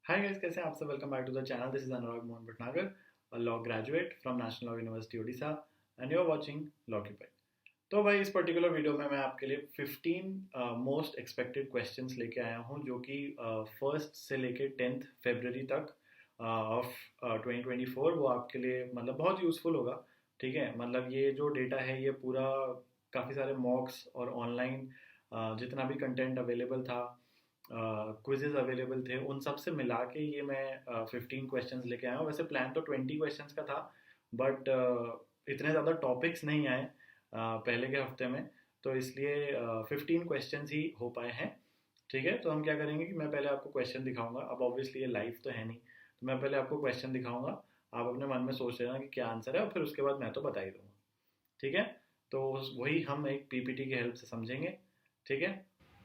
Hi guys, कैसे हैं आप सब। Welcome back to the channel. This is Anurag Mohan Bhatnagar, a law graduate from national law university Odisha, and you are watching लॉक्यूपाई। तो भाई, इस पर्टिकुलर वीडियो में मैं आपके लिए 15 मोस्ट एक्सपेक्टेड क्वेश्चंस लेके आया हूं, जो कि फर्स्ट से लेके 10th फरवरी तक ऑफ 2024 वो आपके लिए मतलब बहुत यूजफुल होगा। ठीक है, मतलब ये जो डेटा है ये पूरा काफ़ी सारे मॉक्स और ऑनलाइन जितना भी कंटेंट अवेलेबल था, क्विजेज अवेलेबल थे, उन सब से मिला के ये मैं 15 क्वेश्चंस लेके आया हूँ। वैसे प्लान तो 20 क्वेश्चंस का था, बट इतने ज़्यादा टॉपिक्स नहीं आए पहले के हफ्ते में, तो इसलिए 15 क्वेश्चंस ही हो पाए हैं। ठीक है, तो हम क्या करेंगे कि मैं पहले आपको क्वेश्चन दिखाऊंगा। अब ऑब्वियसली ये लाइव तो है नहीं, तो मैं पहले आपको क्वेश्चन दिखाऊंगा, आप अपने मन में सोच लेना कि क्या आंसर है, और फिर उसके बाद मैं तो बता ही दूंगा। ठीक है, तो वही हम एक पीपीटी की हेल्प से समझेंगे। ठीक है,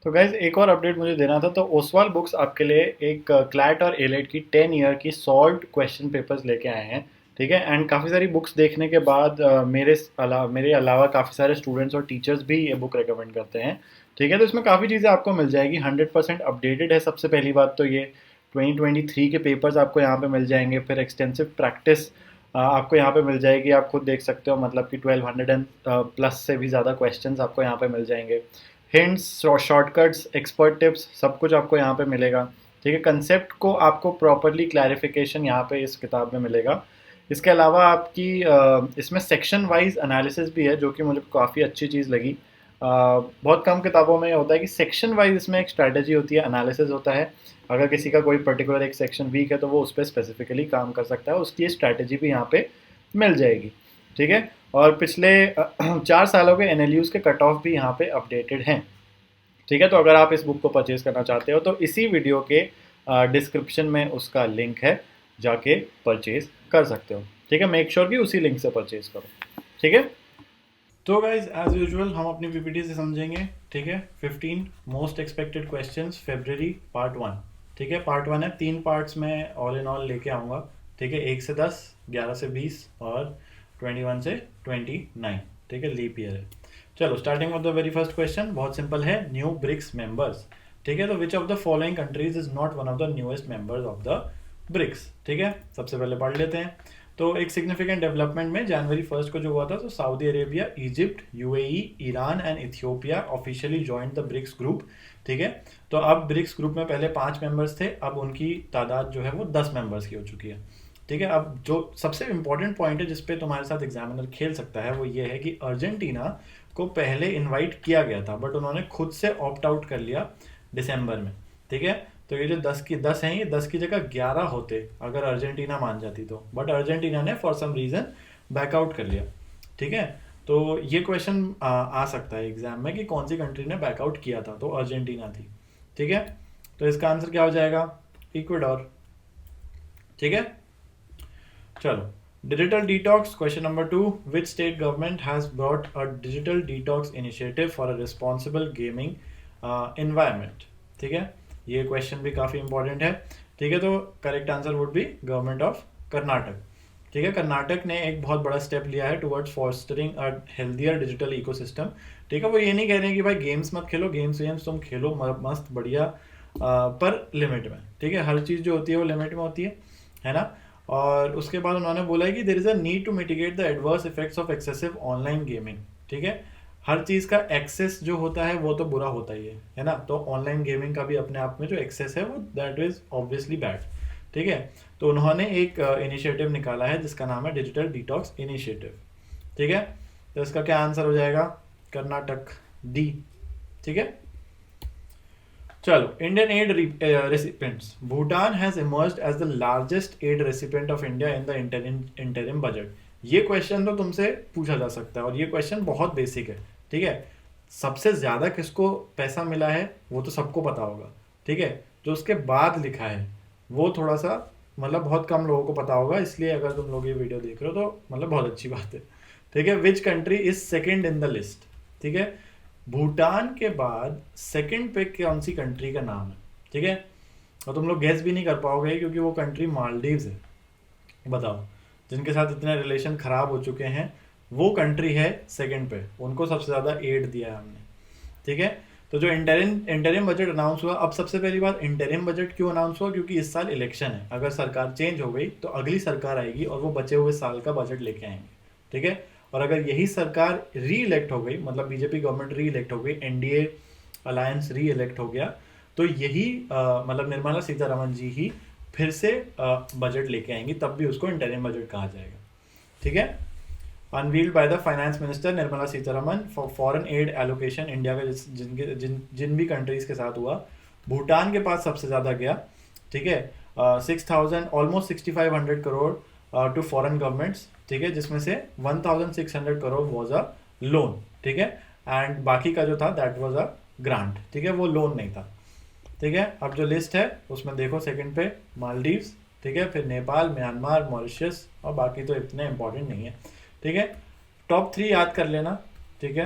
तो गाइज एक और अपडेट मुझे देना था। तो ओसवाल बुक्स आपके लिए एक क्लैट और एलेट की 10 ईयर की सॉल्व्ड क्वेश्चन पेपर्स लेके आए हैं। ठीक है, एंड काफ़ी सारी बुक्स देखने के बाद मेरे अलावा काफ़ी सारे स्टूडेंट्स और टीचर्स भी ये बुक रेकमेंड करते हैं। ठीक है, तो इसमें काफ़ी चीज़ें आपको मिल जाएगी। 100% अपडेटेड है। सबसे पहली बात तो ये 2023 के पेपर्स आपको यहाँ पे मिल जाएंगे। फिर एक्सटेंसिव प्रैक्टिस आपको यहाँ पे मिल जाएगी। आप खुद देख सकते हो, मतलब कि 1200 एंड प्लस से भी ज़्यादा क्वेश्चंस आपको यहाँ पे मिल जाएंगे। हिंट्स, शॉर्टकट्स, एक्सपर्ट टिप्स, सब कुछ आपको यहाँ पे मिलेगा। ठीक है, कंसेप्ट को आपको प्रॉपरली क्लैरिफिकेशन यहाँ पे इस किताब में मिलेगा। इसके अलावा आपकी इसमें सेक्शन वाइज एनालिसिस भी है, जो कि मुझे काफ़ी अच्छी चीज़ लगी। बहुत कम किताबों में होता है कि सेक्शन वाइज इसमें एक स्ट्रैटेजी होती है, एनालिसिस होता है। अगर किसी का कोई पर्टिकुलर एक सेक्शन वीक है तो वो उस पर स्पेसिफिकली काम कर सकता है, उसकी स्ट्रैटेजी भी यहाँ पे मिल जाएगी। ठीक है, और पिछले 4 सालों के एनएलयूज़ के कट ऑफ भी यहाँ पे अपडेटेड हैं। ठीक है, तो अगर आप इस बुक को परचेज करना चाहते हो तो इसी वीडियो के डिस्क्रिप्शन में उसका लिंक है, जाके परचेज कर सकते हो। ठीक है, मेक श्योर कि उसी लिंक से परचेज करो। ठीक है, तो गाइज एज यूजुअल हम अपनी पीपीटी से समझेंगे। ठीक है, 15 मोस्ट एक्सपेक्टेड क्वेश्चंस फरवरी पार्ट 1। ठीक है, पार्ट 1 है, 3 पार्ट्स में ऑल इन ऑल लेके आऊँगा। ठीक है, 1 से 10, 11 से 20 और 21 से 29। ठीक है, लीप ईयर है। चलो, starting with the very first question, बहुत सिंपल है। New BRICS members. ठीक है, तो which of the following countries is not one of the newest members of the BRICS. ठीक है, सबसे पहले पढ़ लेते हैं। तो एक सिग्निफिकेंट डेवलपमेंट में जनवरी 1 को जो हुआ था, तो Saudi Arabia, Egypt, UAE, Iran and Ethiopia officially joined the BRICS group. ठीक है, तो अब ब्रिक्स ग्रुप में पहले 5 मेंबर्स थे, अब उनकी तादाद जो है वो 10 मेंबर्स की हो चुकी है। ठीक है, अब जो सबसे इंपॉर्टेंट पॉइंट है जिसपे तुम्हारे साथ एग्जामिनर खेल सकता है, वो ये है कि अर्जेंटीना को पहले इनवाइट किया गया था, बट उन्होंने खुद से ऑप्ट आउट कर लिया दिसंबर में। ठीक है, तो ये जो 10 हैं, ये 10 की जगह 11 होते अगर अर्जेंटीना मान जाती तो, बट अर्जेंटीना ने फॉर सम रीज़न बैकआउट कर लिया। ठीक है, तो ये क्वेश्चन आ सकता है एग्जाम में कि कौन सी कंट्री ने बैकआउट किया था, तो अर्जेंटीना थी। ठीक है, तो इसका आंसर क्या हो जाएगा? इक्वाडोर। ठीक है, चलो, digital detox question number 2। Which state government has brought a digital detox initiative for a responsible gaming environment. ठीक है, ये क्वेश्चन भी काफ़ी इंपॉर्टेंट है। ठीक है, तो correct answer would be government of Karnataka. ठीक है, कर्नाटक ने एक बहुत बड़ा स्टेप लिया है टुवर्ड्स फॉस्टरिंग अ हेल्दियर डिजिटल इकोसिस्टम। ठीक है, वो ये नहीं कह रहे हैं कि भाई गेम्स मत खेलो, गेम्स वेम्स तुम खेलो मस्त बढ़िया, पर लिमिट में। ठीक है, हर चीज़ जो होती है वो लिमिट में होती है ना। और उसके बाद उन्होंने बोला है कि there is a need to mitigate the adverse effects of excessive online gaming. ठीक है, हर चीज़ का एक्सेस जो होता है वो तो बुरा होता ही है ना। तो ऑनलाइन गेमिंग का भी अपने आप में जो एक्सेस है वो दैट इज़ ऑब्वियसली बैड। ठीक है, तो उन्होंने एक इनिशिएटिव निकाला है जिसका नाम है डिजिटल डिटॉक्स इनिशिएटिव। ठीक है, तो इसका क्या आंसर हो जाएगा? कर्नाटक, डी। ठीक है, चलो, Indian aid recipients. Bhutan has emerged as the largest aid recipient of India in the interim budget. ये क्वेश्चन तो तुमसे पूछा जा सकता है और ये क्वेश्चन बहुत बेसिक है। ठीक है, सबसे ज़्यादा किसको पैसा मिला है वो तो सबको पता होगा। ठीक है, जो उसके बाद लिखा है वो थोड़ा सा मतलब बहुत कम लोगों को पता होगा, इसलिए अगर तुम लोग ये वीडियो देख रहे हो तो मतलब बहुत अच्छी बात है। ठीक है, which country is second in the list. ठीक है, भूटान के बाद सेकंड पे कौन सी कंट्री का नाम है? ठीक है, और तुम लोग गेस भी नहीं कर पाओगे क्योंकि वो कंट्री मालदीव्स है। बताओ, जिनके साथ इतने रिलेशन खराब हो चुके हैं, वो कंट्री है सेकंड पे, उनको सबसे ज़्यादा एड दिया है हमने। ठीक है, तो जो इंटरिम बजट अनाउंस हुआ, अब सबसे पहली बात इंटरिम बजट क्यों अनाउंस हुआ, क्योंकि इस साल इलेक्शन है, अगर सरकार चेंज हो गई तो अगली सरकार आएगी और वो बचे हुए साल का बजट लेके आएंगे, ठीक है। और अगर यही सरकार री इलेक्ट हो गई, मतलब बीजेपी गवर्नमेंट री इलेक्ट हो गई, एनडीए अलायंस री इलेक्ट हो गया, तो यही मतलब निर्मला सीतारमण जी ही फिर से बजट लेके आएंगी, तब भी उसको इंटरिम बजट कहा जाएगा, ठीक है। Unveiled by the finance minister Nirmala Sitharaman for foreign add allocation India का, जिन भी कंट्रीज के साथ हुआ, भूटान के पास सबसे ज़्यादा गया, ठीक है, 6,000 almost 6,500 crore to foreign governments, ठीक है, जिसमें से 1,600 करोड़ वॉज अ लोन, ठीक है, एंड बाकी का जो था दैट वॉज अ ग्रांट, ठीक है, वो लोन नहीं था, ठीक है। अब जो लिस्ट है उसमें देखो सेकंड पे मालदीव्स, ठीक है, फिर नेपाल, म्यांमार, मॉरिशस, और बाकी तो इतने इंपॉर्टेंट नहीं है, ठीक है। टॉप 3 याद कर लेना, ठीक है,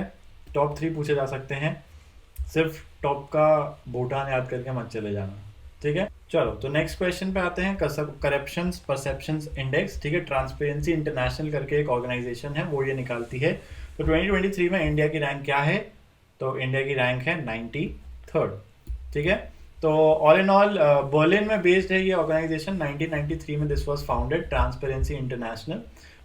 टॉप 3 पूछे जा सकते हैं, सिर्फ टॉप का भूटान याद करके मत चले जाना, ठीक है। चलो तो नेक्स्ट क्वेश्चन पे आते हैं, करप्शन परसेप्शंस इंडेक्स, ठीक है, ट्रांसपेरेंसी इंटरनेशनल करके एक ऑर्गेनाइजेशन है, वो ये निकालती है। तो 2023 में इंडिया की रैंक क्या है, तो इंडिया की रैंक है 93rd, ठीक है। तो ऑल इन ऑल बर्लिन में बेस्ड है ये ऑर्गेनाइजेशन, 1993 में this was founded, transparency international,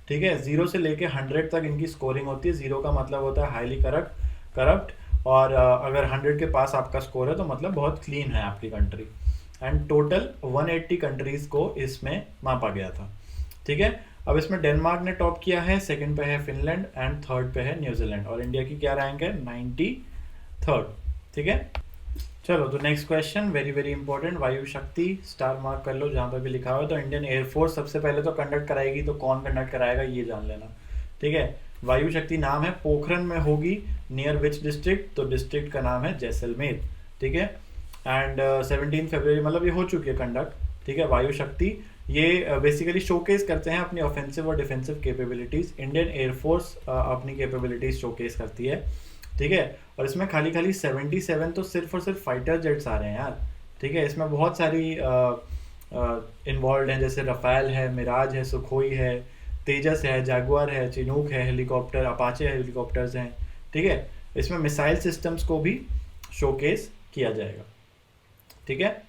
ठीक है। 0 से लेके 100 तक इनकी स्कोरिंग होती है, 0 का मतलब होता है हाईली करप्ट, और अगर 100 के पास आपका स्कोर है तो मतलब बहुत क्लीन है आपकी कंट्री, एंड टोटल 180 कंट्रीज को इसमें मापा गया था, ठीक है। अब इसमें डेनमार्क ने टॉप किया है, सेकंड पे है फिनलैंड, एंड थर्ड पे है न्यूजीलैंड, और इंडिया की क्या रैंक है 93rd, ठीक है। चलो तो next question very very important, वायु शक्ति, स्टार मार्क कर लो जहाँ पे भी लिखा हुआ है। तो इंडियन एयरफोर्स सबसे पहले तो कंडक्ट कराएगी, तो कौन कंडक्ट कराएगा ये जान लेना, ठीक है। वायु शक्ति नाम है, पोखरन में होगी, नियर विच डिस्ट्रिक्ट, तो डिस्ट्रिक्ट का नाम है जैसलमेर, ठीक है। एंड 17 फरवरी मतलब ये हो चुकी है कंडक्ट, ठीक है। वायु शक्ति ये बेसिकली शोकेस करते हैं अपनी ऑफेंसिव और डिफेंसिव कैपेबिलिटीज, इंडियन एयरफोर्स अपनी कैपेबिलिटीज शोकेस करती है, ठीक है। और इसमें खाली 77 तो सिर्फ और सिर्फ फाइटर जेट्स आ रहे हैं यार, ठीक है। इसमें बहुत सारी इन्वॉल्व हैं, जैसे रफेल है, मिराज है, सुखोई है, तेजस है, जैगुआर है, चिनूक है, हेलीकॉप्टर, अपाचे हेलीकॉप्टर्स हैं, ठीक है। इसमें मिसाइल सिस्टम्स को भी शोकेस किया जाएगा, ठीक है।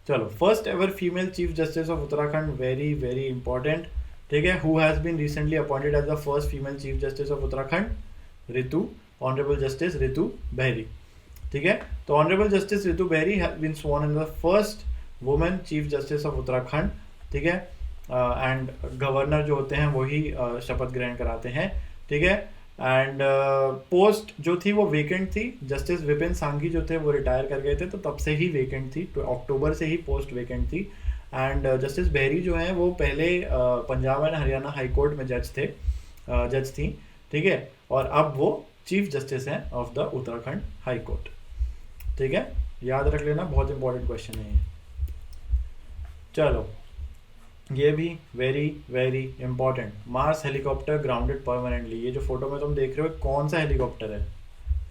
चलो, first ever female chief justice of Uttarakhand, very very important, ठीक है। Who has been recently appointed as the first female chief justice of Uttarakhand, Ritu, honourable justice Ritu Bahri, ठीक है। तो honourable justice Ritu Bahri has been sworn in the first women chief justice of Uttarakhand, ठीक है। And governor जो होते हैं वही शपथ ग्रहण कराते हैं, ठीक है। एंड पोस्ट जो थी वो वेकेंट थी, जस्टिस विपिन सांघी जो थे वो रिटायर कर गए थे, तो तब से ही वेकेंट थी, तो अक्टूबर से ही पोस्ट वेकेंट थी। एंड जस्टिस बहरी जो हैं वो पहले Punjab and Haryana high court में जज थी, ठीक है। और अब वो चीफ जस्टिस हैं of the Uttarakhand high court, ठीक है। याद रख लेना, बहुत इंपॉर्टेंट क्वेश्चन है ये। चलो, ये भी very very important, Mars helicopter grounded permanently. ये जो फोटो में तुम देख रहे हो कौन सा हेलीकॉप्टर है,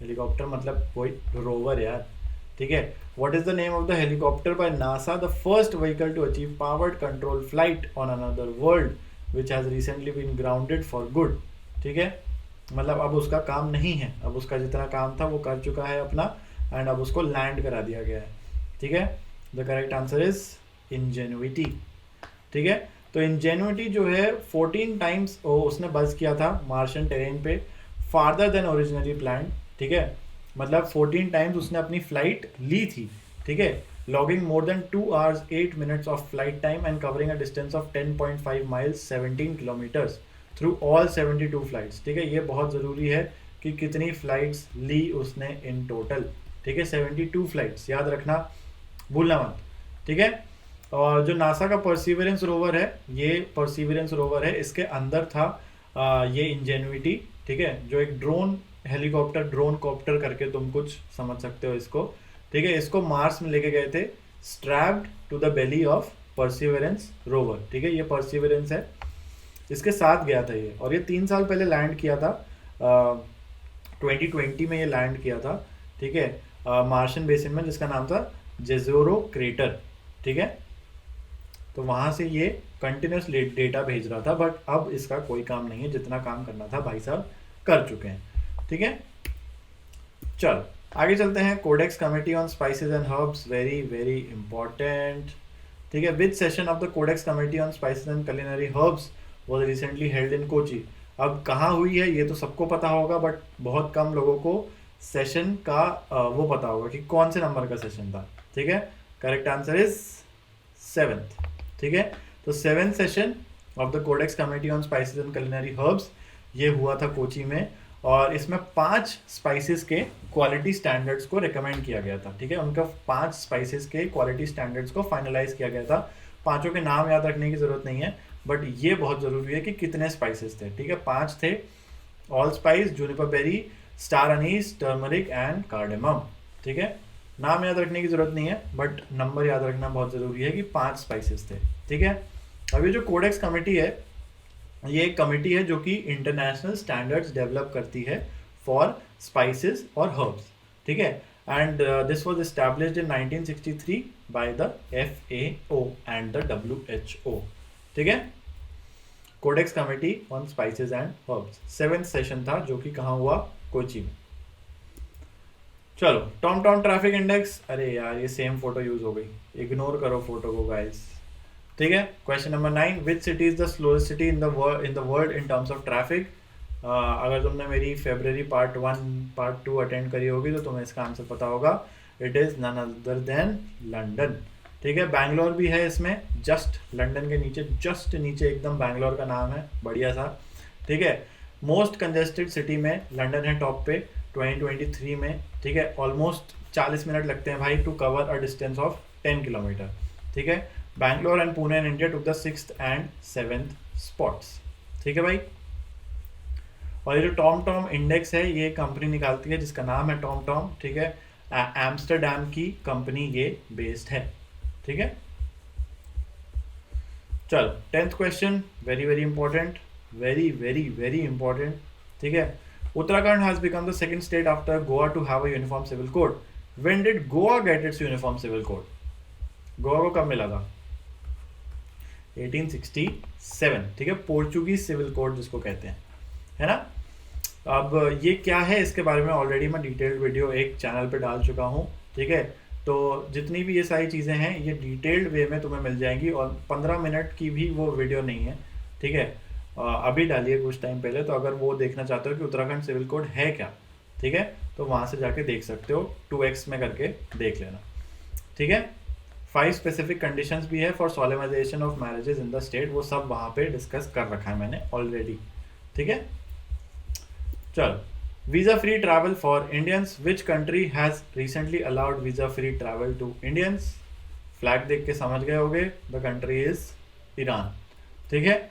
हेलीकॉप्टर मतलब कोई रोवर यार, ठीक है। What is the name of the helicopter by NASA, the first vehicle to achieve powered control flight on another world which has recently been grounded for good, ठीक है। मतलब अब उसका काम नहीं है, अब उसका जितना काम था वो कर चुका है अपना, एंड अब उसको लैंड करा दिया गया है, ठीक है। द करेक्ट आंसर इज इंजेन्युइटी, ठीक है। तो इंजेन्युइटी जो है 14 टाइम्स उसने बज किया था मार्शियन टेरेन पे, फार्दर देन ओरिजिनली प्लान, ठीक है। मतलब 14 टाइम्स उसने अपनी फ्लाइट ली थी, ठीक है, logging more than 2 hours 8 minutes of flight time and covering a distance of 10.5 miles 17 kilometres through all 72 flights, ठीक है। ये बहुत ज़रूरी है कि कितनी फ्लाइट्स ली उसने इन टोटल, ठीक है, 72 फ्लाइट्स, याद रखना, भूलना मत, ठीक है। और जो नासा का परसिवरेंस रोवर है, ये परसिवरेंस रोवर है, इसके अंदर था ये इंजेन्युइटी, ठीक है, जो एक ड्रोन हेलीकॉप्टर, ड्रोन कॉप्टर करके तुम कुछ समझ सकते हो इसको, ठीक है। इसको मार्स में लेके गए थे, strapped to the belly of Perseverance rover, ठीक है। ये परसिवरेंस है, इसके साथ गया था ये, और ये 3 साल पहले लैंड किया था, 2020 में ये लैंड किया था, ठीक है, मार्शियन बेसिन में, जिसका नाम था जेजोरो क्रेटर, ठीक है। तो वहाँ से ये कंटिन्यूस डेटा भेज रहा था, बट अब इसका कोई काम नहीं है, जितना काम करना था भाई साहब कर चुके हैं, ठीक है। चलो, आगे चलते हैं, Codex committee on spices and herbs, very very important. ठीक है, which session of the Codex committee on spices and culinary herbs was recently held in Kochi. अब कहाँ हुई है ये तो सबको पता होगा, बट बहुत कम लोगों को सेशन का वो पता होगा कि कौन से नंबर का सेशन था। ठीक है, करेक्ट आंसर इज 7th। ठीक है, तो 7th session of the Codex committee on spices and culinary herbs ये हुआ था कोची में, और इसमें 5 स्पाइसेस के क्वालिटी स्टैंडर्ड्स को रिकमेंड किया गया था। ठीक है, उनका 5 स्पाइसेस के क्वालिटी स्टैंडर्ड्स को फाइनलाइज किया गया था। पांचों के नाम याद रखने की जरूरत नहीं है, बट ये बहुत जरूरी है कि कितने स्पाइसेस थे। ठीक है, 5 थे, allspice, juniper berry, star anise, turmeric and cardamom. ठीक है, नाम याद रखने की जरूरत नहीं है, बट नंबर याद रखना बहुत जरूरी है कि 5 स्पाइसेस थे। ठीक है, अब ये जो कोडेक्स कमेटी है, ये एक कमेटी है जो कि इंटरनेशनल स्टैंडर्ड्स डेवलप करती है फॉर स्पाइसेस और हर्ब्स। ठीक है, and this was established in 1963 by the FAO and the WHO। ठीक है, Codex committee on spices and herbs 7th session था जो कि कहाँ हुआ, कोची में। चलो, टॉम टॉम ट्रैफिक इंडेक्स, अरे यार ये सेम फोटो यूज हो गई, इग्नोर करो फोटो को गाइस। ठीक है, question number 9, which city is the slowest city in the world in terms of traffic. अगर तुमने मेरी फेब्रवरी पार्ट 1 पार्ट 2 अटेंड करी होगी तो तुम्हें इसका आंसर पता होगा, it is none other than London. ठीक है, बैंगलोर भी है इसमें, जस्ट लंदन के नीचे, जस्ट नीचे एकदम बैंगलोर का नाम है, बढ़िया सा। ठीक है, मोस्ट कंजेस्टेड सिटी में लंदन है टॉप पे 2023 में। ठीक है, ऑलमोस्ट 40 मिनट लगते हैं भाई to cover a distance of 10 kilometre. ठीक है, Bangalore and Pune in India took the 6th and 7th spots. ठीक है भाई, और ये जो टॉम टॉम इंडेक्स है ये कंपनी निकालती है जिसका नाम है टॉम टॉम। ठीक है, एम्स्टरडैम की कंपनी ये बेस्ड है। ठीक है, चलो 10th question, very very important, very very very important. ठीक है, Uttarakhand has become the second state after Goa to have a uniform civil code. When did Goa get its uniform civil code? Goa को कब मिला था? 1867। ठीक है, पोर्चुगीज सिविल कोड जिसको कहते हैं, है ना। अब ये क्या है इसके बारे में ऑलरेडी मैं डिटेल्ड वीडियो एक चैनल पे डाल चुका हूँ। ठीक है, तो जितनी भी ये सारी चीज़ें हैं ये डिटेल्ड वे में तुम्हें मिल जाएंगी, और 15 मिनट की भी वो वीडियो नहीं है। ठीक है, अभी डालिए कुछ टाइम पहले, तो अगर वो देखना चाहते हो कि उत्तराखंड सिविल कोड है क्या, ठीक है, तो वहाँ से जाके देख सकते हो, 2x में करके देख लेना। ठीक है, 5 स्पेसिफिक कंडीशंस भी है for solemnisation of marriages in the state, वो सब वहाँ पे डिस्कस कर रखा है मैंने ऑलरेडी। ठीक है, चलो, visa free travel for Indians, which country has recently allowed visa free travel to Indians? Flag देख के समझ गए होगे, द कंट्री इज ईरान। ठीक है,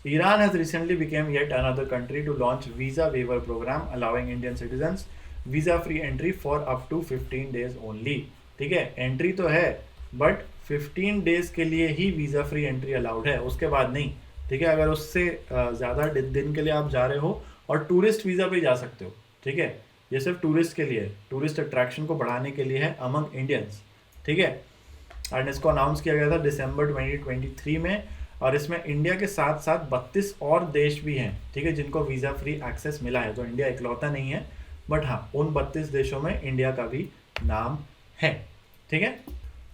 Iran has recently became yet another country to launch visa waiver programme allowing Indian citizens visa free entry for up to 15 days only. ठीक है, entry तो है बट 15 days के लिए ही वीजा फ्री एंट्री अलाउड है, उसके बाद नहीं। ठीक है, अगर उससे ज़्यादा दिन के लिए आप जा रहे हो और टूरिस्ट वीज़ा पे जा सकते हो। ठीक है, ये सिर्फ टूरिस्ट के लिए, टूरिस्ट अट्रैक्शन को बढ़ाने के लिए है अमंग इंडियंस। ठीक है, एंड इसको अनाउंस किया गया था दिसंबर 2023 में, और इसमें इंडिया के साथ साथ 32 और देश भी हैं। ठीक है, जिनको वीज़ा फ्री एक्सेस मिला है, तो इंडिया इकलौता नहीं है, बट हाँ उन 32 देशों में इंडिया का भी नाम है। ठीक है,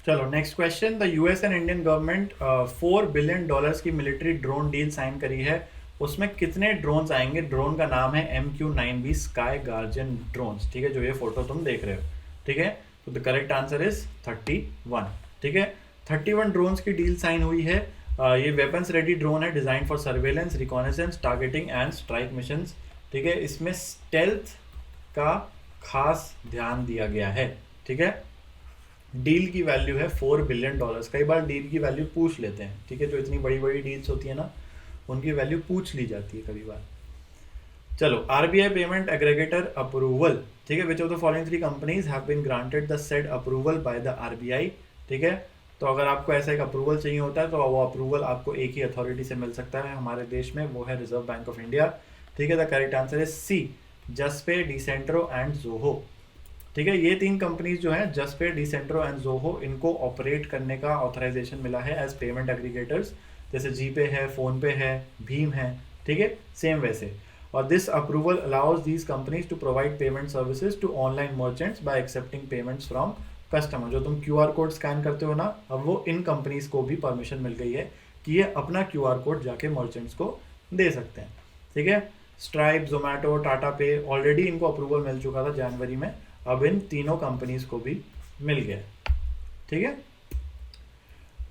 चलो next question, the US and Indian government $4 billion की मिलिट्री ड्रोन डील साइन करी है, उसमें कितने ड्रोन्स आएंगे? ड्रोन का नाम है MQ-9B स्काई गार्जियन ड्रोन्स। ठीक है, जो ये फोटो तुम देख रहे हो। ठीक है, तो द करेक्ट आंसर इज 31। ठीक है, 31 ड्रोन्स की डील साइन हुई है। ये वेपन्स रेडी ड्रोन है, design for surveillance, reconnaissance, targeting and strike missions. ठीक है, इसमें स्टेल्थ का खास ध्यान दिया गया है। ठीक है, डील की वैल्यू है $4 billion। कई बार डील की वैल्यू पूछ लेते हैं। ठीक है, जो इतनी बड़ी बड़ी डील्स होती है ना, उनकी वैल्यू पूछ ली जाती है कभी बार। चलो, RBI पेमेंट एग्रीगेटर अप्रूवल। ठीक है, which of the following 3 companies have been granted the said approval by the RBI। ठीक है, तो अगर आपको ऐसा एक अप्रूवल चाहिए होता है तो वो अप्रूवल आपको एक ही अथॉरिटी से मिल सकता है हमारे देश में, वो है रिजर्व बैंक ऑफ इंडिया। ठीक है, the correct answer is C, Juspay, Decentro and Zoho. ठीक है, ये 3 कंपनीज जो हैं, जसपे, डिसेंट्रो एंड जोहो, इनको ऑपरेट करने का ऑथराइजेशन मिला है एज पेमेंट एग्रीगेटर्स। जैसे जीपे है, फोन पे है, भीम है। ठीक है, सेम वैसे और this approval allows these companies to provide payment services to online merchants by accepting payments from customer. जो तुम QR कोड स्कैन करते हो ना, अब वो इन कंपनीज को भी परमिशन मिल गई है कि ये अपना QR कोड जाके मर्चेंट्स को दे सकते हैं। ठीक है, स्ट्राइप, जोमेटो, टाटा पे ऑलरेडी इनको अप्रूवल मिल चुका था जनवरी में, अब इन तीनों कंपनीज को भी मिल गया। ठीक है,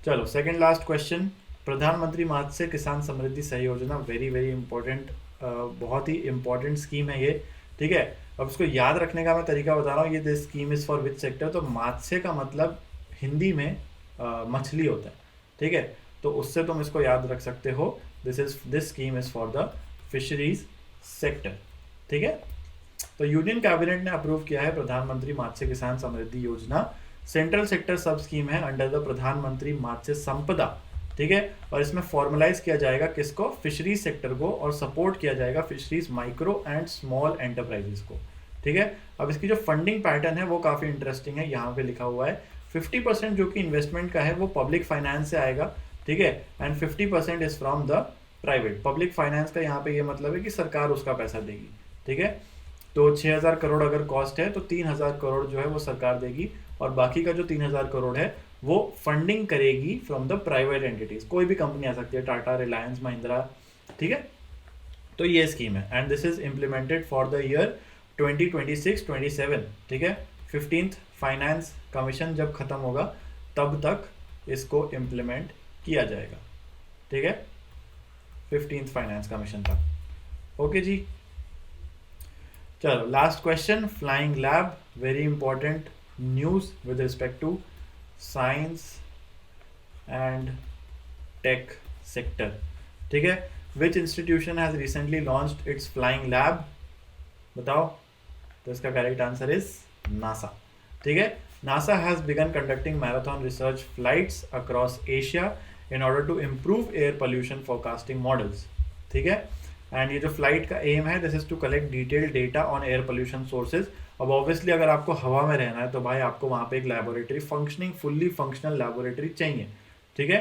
चलो सेकंड लास्ट क्वेश्चन, प्रधानमंत्री मत्स्य किसान समृद्धि सह योजना, वेरी वेरी इंपॉर्टेंट, बहुत ही इंपॉर्टेंट स्कीम है ये। ठीक है, अब इसको याद रखने का मैं तरीका बता रहा हूँ। ये this scheme is for which sector, तो मत्स्य का मतलब हिंदी में मछली होता है। ठीक है, तो उससे तुम इसको याद रख सकते हो, this scheme is for the fisheries sector. ठीक है, तो यूनियन कैबिनेट ने अप्रूव किया है प्रधानमंत्री मत्स्य किसान समृद्धि योजना। सेंट्रल सेक्टर सब स्कीम है अंडर द प्रधानमंत्री मत्स्य संपदा। ठीक है, और इसमें फॉर्मलाइज किया जाएगा किसको, फिशरीज सेक्टर को, और सपोर्ट किया जाएगा fisheries micro and small enterprises को। ठीक है, अब इसकी जो फंडिंग पैटर्न है वो काफ़ी इंटरेस्टिंग है। यहाँ पे लिखा हुआ है 50% जो कि इन्वेस्टमेंट का है वो पब्लिक फाइनेंस से आएगा। ठीक है, and 50% is from the private. Public finance का यहाँ पे ये मतलब है कि सरकार उसका पैसा देगी। ठीक है, तो 6,000 करोड़ अगर कॉस्ट है तो 3,000 करोड़ जो है वो सरकार देगी, और बाकी का जो 3,000 करोड़ है वो फंडिंग करेगी फ्रॉम द प्राइवेट एंटिटीज। कोई भी कंपनी आ सकती है, टाटा, रिलायंस, महिंद्रा। ठीक है, तो ये स्कीम है and this is implemented for the year 2026-27। ठीक है, 15th फाइनेंस कमीशन जब खत्म होगा तब तक इसको इम्प्लीमेंट किया जाएगा। ठीक है, 15th फाइनेंस कमीशन तक। ओके जी, चलो last question, flying lab, very important news with respect to science and tech sector. ठीक है, which institution has recently launched its flying lab, बताओ। तो इसका करेक्ट आंसर इज नासा। ठीक है, NASA has begun conducting marathon research flights across Asia in order to improve air pollution forecasting models. ठीक है, and ये जो फ्लाइट का एम है, this is to collect detailed data on air pollution sources. अब obviously अगर आपको हवा में रहना है तो भाई आपको वहाँ पे एक laboratory, functioning fully functional laboratory चाहिए। ठीक है,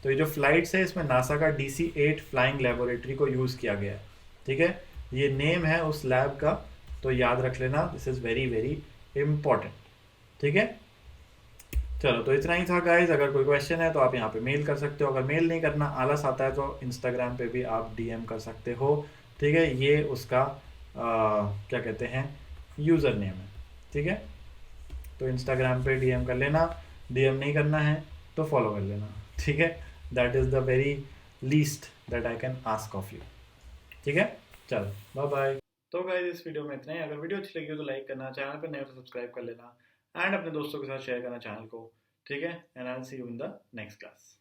तो ये जो फ्लाइट्स है इसमें नासा का DC-8 फ्लाइंग लेबोरेटरी को यूज़ किया गया है। ठीक है, ये नेम है उस लैब का, तो याद रख लेना, this is very very important. ठीक है, चलो तो इतना ही था गाइज। अगर कोई क्वेश्चन है तो आप यहाँ पे मेल कर सकते हो, अगर मेल नहीं करना आलस आता है तो इंस्टाग्राम पे भी आप DM कर सकते हो। ठीक है, ये उसका क्या कहते हैं, यूज़र नेम है। ठीक है, तो इंस्टाग्राम पे DM कर लेना, DM नहीं करना है तो फॉलो कर लेना। ठीक है, that is the very least that I can ask of you. ठीक है, चलो बाय बाय। तो गाइस इस वीडियो में इतना ही। अगर वीडियो अच्छी लगी हो तो लाइक करना, चैनल पर नए हो तो सब्सक्राइब कर लेना, एंड अपने दोस्तों के साथ शेयर करना चैनल को। ठीक है, and I will see you in the next class.